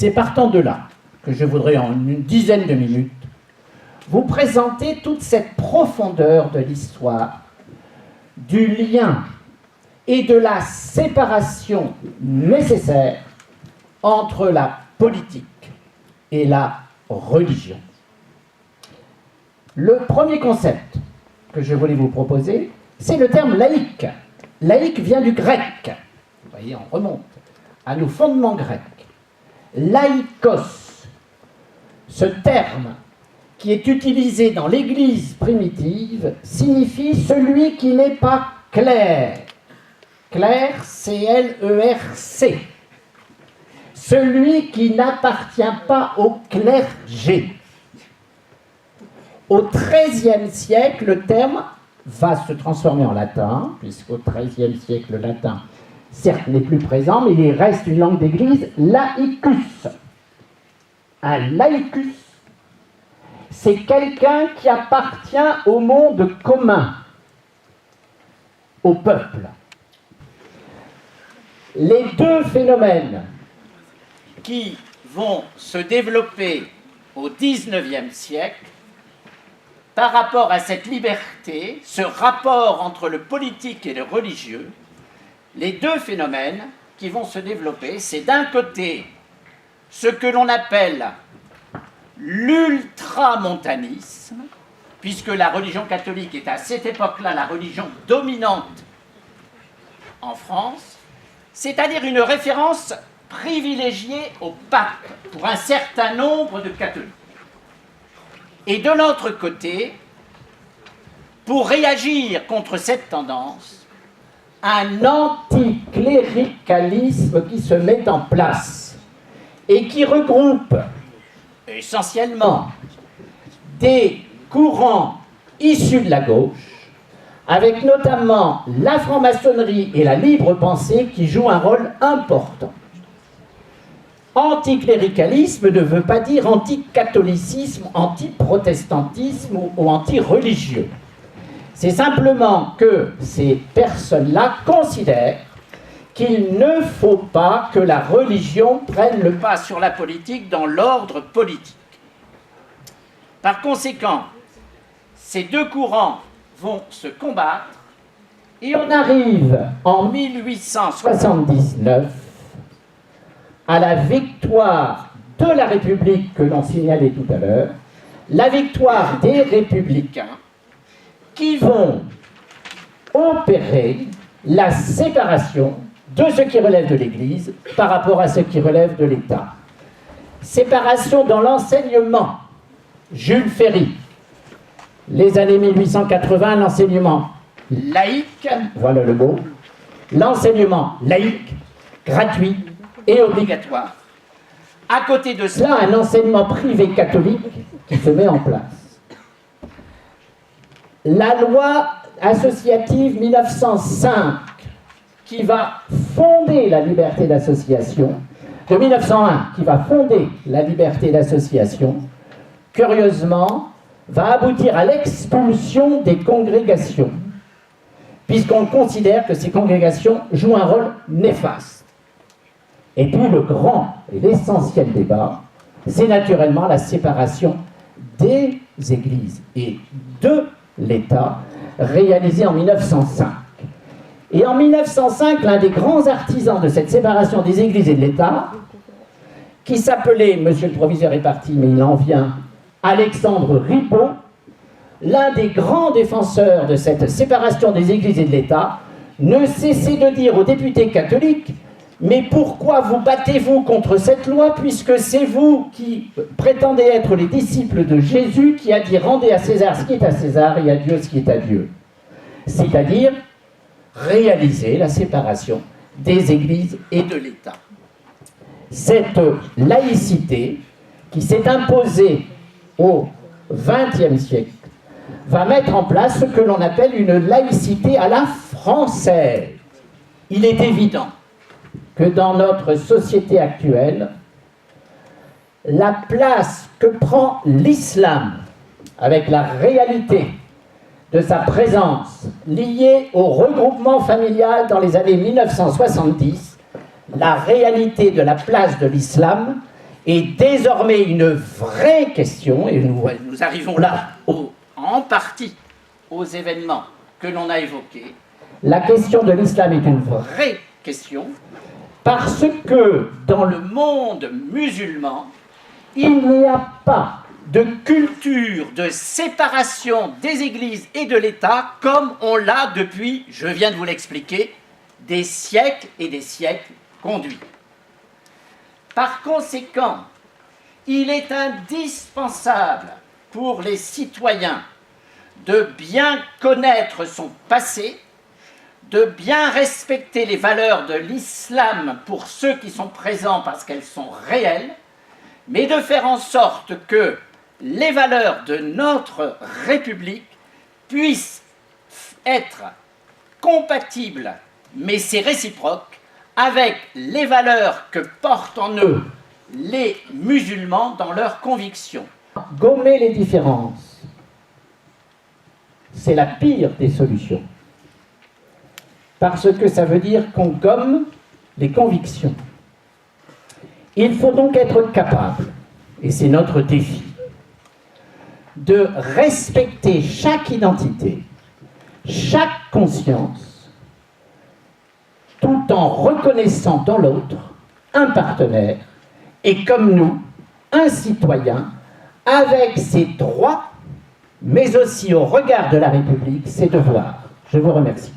C'est partant de là que je voudrais en une dizaine de minutes vous présenter toute cette profondeur de l'histoire, du lien et de la séparation nécessaire entre la politique et la religion. Le premier concept que je voulais vous proposer, c'est le terme laïque. Laïque vient du grec. Vous voyez, on remonte à nos fondements grecs. Laïkos, ce terme qui est utilisé dans l'Église primitive, signifie celui qui n'est pas clair. Clair, C-L-E-R-C. Celui qui n'appartient pas au clergé. Au XIIIe siècle, le terme va se transformer en latin, puisqu'au XIIIe siècle, le latin, certes, n'est plus présent, mais il reste une langue d'église, laicus. Un laicus, c'est quelqu'un qui appartient au monde commun, au peuple. Les deux phénomènes qui vont se développer au XIXe siècle, par rapport à cette liberté, ce rapport entre le politique et le religieux, les deux phénomènes qui vont se développer, c'est d'un côté ce que l'on appelle l'ultramontanisme, puisque la religion catholique est à cette époque-là la religion dominante en France, c'est-à-dire une référence privilégiée au pape pour un certain nombre de catholiques. Et de l'autre côté, pour réagir contre cette tendance, un anticléricalisme qui se met en place et qui regroupe essentiellement des courants issus de la gauche, avec notamment la franc-maçonnerie et la libre pensée qui jouent un rôle important. Anticléricalisme ne veut pas dire anticatholicisme, antiprotestantisme ou anti-religieux. C'est simplement que ces personnes-là considèrent qu'il ne faut pas que la religion prenne le pas sur la politique dans l'ordre politique. Par conséquent, ces deux courants vont se combattre et on arrive en 1879 à la victoire de la République que l'on signalait tout à l'heure, la victoire des républicains qui vont opérer la séparation de ce qui relève de l'Église par rapport à ce qui relève de l'État. Séparation dans l'enseignement. Jules Ferry, les années 1880, l'enseignement laïque, voilà le mot, l'enseignement laïque, gratuit et obligatoire. À côté de cela, un enseignement privé catholique qui se met en place. La loi associative 1905, qui va fonder la liberté d'association, de 1901, qui va fonder la liberté d'association, curieusement, va aboutir à l'expulsion des congrégations, puisqu'on considère que ces congrégations jouent un rôle néfaste. Et puis le grand et l'essentiel débat, c'est naturellement la séparation des églises et de l'État, réalisée en 1905. Et en 1905, l'un des grands artisans de cette séparation des églises et de l'État, qui s'appelait, monsieur le proviseur est parti, mais il en vient, Alexandre Ripaud, l'un des grands défenseurs de cette séparation des églises et de l'État, ne cessait de dire aux députés catholiques: mais pourquoi vous battez-vous contre cette loi, puisque c'est vous qui prétendez être les disciples de Jésus, qui a dit: rendez à César ce qui est à César et à Dieu ce qui est à Dieu. C'est-à-dire réaliser la séparation des églises et de l'État. Cette laïcité qui s'est imposée au XXe siècle va mettre en place ce que l'on appelle une laïcité à la française. Il est évident que dans notre société actuelle, la place que prend l'islam avec la réalité de sa présence liée au regroupement familial dans les années 1970, la réalité de la place de l'islam est désormais une vraie question, et nous arrivons là en partie aux événements que l'on a évoqués. La question de l'islam est une vraie question, parce que dans le monde musulman, il n'y a pas de culture de séparation des églises et de l'État comme on l'a depuis, je viens de vous l'expliquer, des siècles et des siècles conduits. Par conséquent, il est indispensable pour les citoyens de bien connaître son passé, de bien respecter les valeurs de l'islam pour ceux qui sont présents parce qu'elles sont réelles, mais de faire en sorte que les valeurs de notre République puissent être compatibles, mais c'est réciproque, avec les valeurs que portent en eux les musulmans dans leurs convictions. Gommer les différences, c'est la pire des solutions. Parce que ça veut dire qu'on gomme les convictions. Il faut donc être capable, et c'est notre défi, de respecter chaque identité, chaque conscience, tout en reconnaissant dans l'autre un partenaire, et comme nous, un citoyen, avec ses droits, mais aussi au regard de la République, ses devoirs. Je vous remercie.